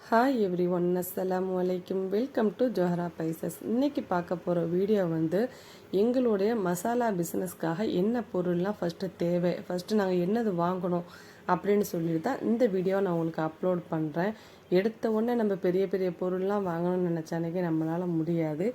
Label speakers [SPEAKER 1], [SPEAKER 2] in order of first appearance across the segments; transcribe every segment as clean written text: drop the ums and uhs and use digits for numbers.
[SPEAKER 1] Hi every one, அஸ்ஸலாமு அலைக்கும். Welcome to Johara spices. இன்றைக்கி பார்க்க போகிற வீடியோ வந்து எங்களுடைய மசாலா பிஸ்னஸ்க்காக என்ன பொருள்லாம் ஃபஸ்ட்டு நாங்கள் என்னது வாங்கணும் அப்படின்னு சொல்லிட்டு தான் இந்த வீடியோவை நான் உங்களுக்கு அப்லோட் பண்ணுறேன். எடுத்த உடனே நம்ம பெரிய பெரிய பொருள்லாம் வாங்கணும்னு நினச்சானே நம்மளால் முடியாது.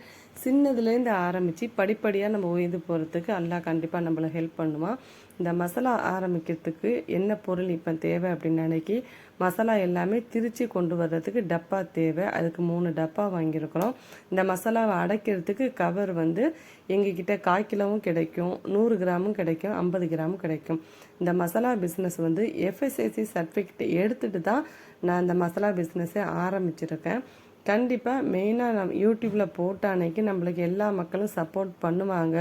[SPEAKER 1] சின்னதுலேருந்து ஆரம்பித்து படிப்படியாக நம்ம உயர்ந்து போகிறதுக்கு அல்லாஹ் கண்டிப்பாக நம்மளை ஹெல்ப் பண்ணுவான். இந்த மசாலா ஆரம்பிக்கிறதுக்கு என்ன பொருள் இப்போ தேவை அப்படின்னு நினைக்கி மசாலா எல்லாமே திரித்து கொண்டு வர்றதுக்கு டப்பா தேவை. அதுக்கு 3 டப்பா வாங்கியிருக்கிறோம். இந்த மசாலாவை அடைக்கிறதுக்கு கவர் வந்து எங்ககிட்ட 1/4 கிலோவும் கிடைக்கும், 100 கிராமும் கிடைக்கும், 50 கிராமும் கிடைக்கும். இந்த மசாலா பிஸ்னஸ் வந்து FSSAI சர்டிஃபிகேட் எடுத்துகிட்டு தான் நான் இந்த மசாலா பிஸ்னஸை ஆரம்பிச்சிருக்கேன். கண்டிப்பாக மெயினாக நம்ம யூடியூப்பில் போட்ட அன்னைக்கு நம்மளுக்கு எல்லா மக்களும் சப்போர்ட் பண்ணுவாங்க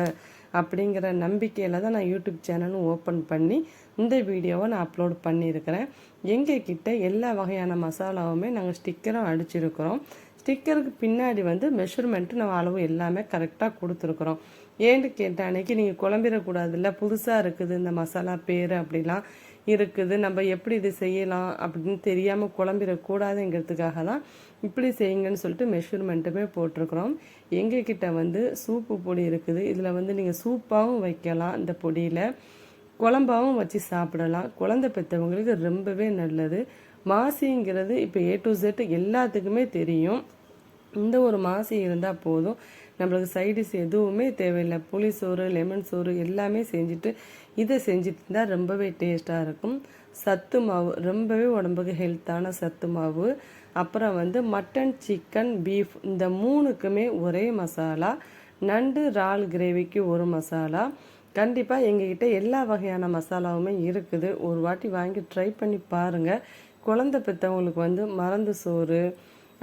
[SPEAKER 1] அப்படிங்கிற நம்பிக்கையில் தான் நான் யூடியூப் சேனலும் ஓப்பன் பண்ணி இந்த வீடியோவை நான் அப்லோட் பண்ணியிருக்கிறேன். எங்கள் கிட்ட எல்லா வகையான மசாலாவுமே நாங்கள் ஸ்டிக்கரும் அடிச்சிருக்கிறோம். ஸ்டிக்கருக்கு பின்னாடி வந்து மெஷர்மெண்ட்டு நம்ம அளவு எல்லாமே கரெக்டாக கொடுத்துருக்குறோம். ஏன்னு கேட்ட அன்னைக்கு நீங்கள் குழம்பிடக்கூடாதுல்ல, புதுசாக இருக்குது இந்த மசாலா பேர் அப்படிலாம் இருக்குது, நம்ம எப்படி இது செய்யலாம் அப்படின்னு தெரியாமல் குழம்பிடக்கூடாதுங்கிறதுக்காக தான் இப்படி செய்யுங்கன்னு சொல்லிட்டு மெஷர்மெண்ட்டுமே போட்டிருக்கிறோம். எங்ககிட்ட வந்து சூப்பு பொடி இருக்குது. இதில் வந்து நீங்கள் சூப்பாகவும் வைக்கலாம், இந்த பொடியில் குழம்பாகவும் வச்சு சாப்பிடலாம். குழந்தை பெற்றவங்களுக்கு ரொம்பவே நல்லது. மாசிங்கிறது இப்போ A to Z எல்லாத்துக்குமே தெரியும். இந்த ஒரு மாசி இருந்தால் போதும், நம்மளுக்கு சைடிஷ் எதுவுமே தேவையில்லை. புளி சோறு, லெமன் சோறு எல்லாமே செஞ்சுட்டு இதை செஞ்சுட்டு இருந்தால் ரொம்பவே டேஸ்ட்டாக இருக்கும். சத்து மாவு ரொம்பவே உடம்புக்கு ஹெல்த்தான சத்து மாவு. அப்புறம் வந்து மட்டன், சிக்கன், பீஃப் இந்த 3க்குமே ஒரே மசாலா. நண்டு இறால் கிரேவிக்கு ஒரு மசாலா. கண்டிப்பாக எங்ககிட்ட எல்லா வகையான மசாலாவுமே இருக்குது. ஒரு வாட்டி வாங்கி ட்ரை பண்ணி பாருங்கள். குழந்தை பெற்றவங்களுக்கு வந்து மருந்து சோறு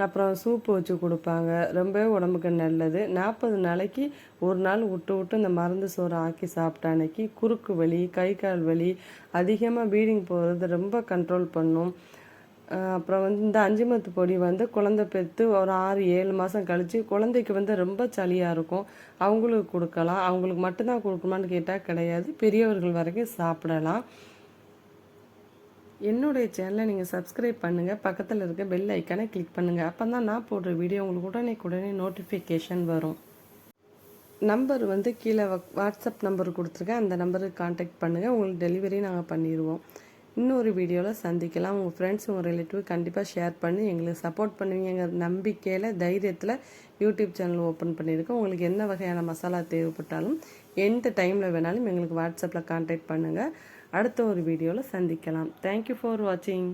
[SPEAKER 1] அப்புறம் சூப்பு வச்சு கொடுப்பாங்க, ரொம்பவே உடம்புக்கு நல்லது. 40 நாளைக்கு ஒரு நாள் விட்டு விட்டு இந்த மருந்து சோறு ஆக்கி சாப்பிட்ட அன்னைக்கு குறுக்கு வலி, கை கால் வலி, அதிகமாக பீடிங் போகிறது ரொம்ப கண்ட்ரோல் பண்ணும். அப்புறம் வந்து இந்த அஞ்சுமத்து பொடி வந்து குழந்தை பெற்று ஒரு 6-7 மாதம் கழித்து குழந்தைக்கு வந்து ரொம்ப சளியாக இருக்கும், அவங்களுக்கு கொடுக்கலாம். அவங்களுக்கு மட்டும்தான் கொடுக்குமான்னு கேட்டால் கிடையாது, பெரியவர்கள் வரைக்கும் சாப்பிடலாம். என்னுடைய சேனலை நீங்கள் சப்ஸ்கிரைப் பண்ணுங்கள், பக்கத்தில் இருக்க பெல் ஐக்கானை கிளிக் பண்ணுங்கள். அப்போ தான் நான் போடுற வீடியோ உங்களுக்கு உடனே நோட்டிஃபிகேஷன் வரும். நம்பர் வந்து கீழே வாட்ஸ்அப் நம்பர் கொடுத்துருக்கேன், அந்த நம்பருக்கு காண்டாக்ட் பண்ணுங்கள். உங்களுக்கு டெலிவரி நாங்கள் பண்ணிடுவோம். இன்னொரு வீடியோவில் சந்திக்கலாம். உங்கள் ஃப்ரெண்ட்ஸ், உங்கள் ரிலேட்டிவ் கண்டிப்பாக ஷேர் பண்ணி எங்களுக்கு சப்போர்ட் பண்ணுவீங்க நம்பிக்கையில், தைரியத்தில் யூடியூப் சேனல் ஓப்பன் பண்ணியிருக்கோம். உங்களுக்கு என்ன வகையான மசாலா தேவைப்பட்டாலும் எந்த டைமில் வேணாலும் எங்களுக்கு வாட்ஸ்அப்பில் காண்டாக்ட் பண்ணுங்கள். அடுத்த ஒரு வீடியோவில் சந்திக்கலாம். தேங்க்யூ ஃபார் வாட்சிங்.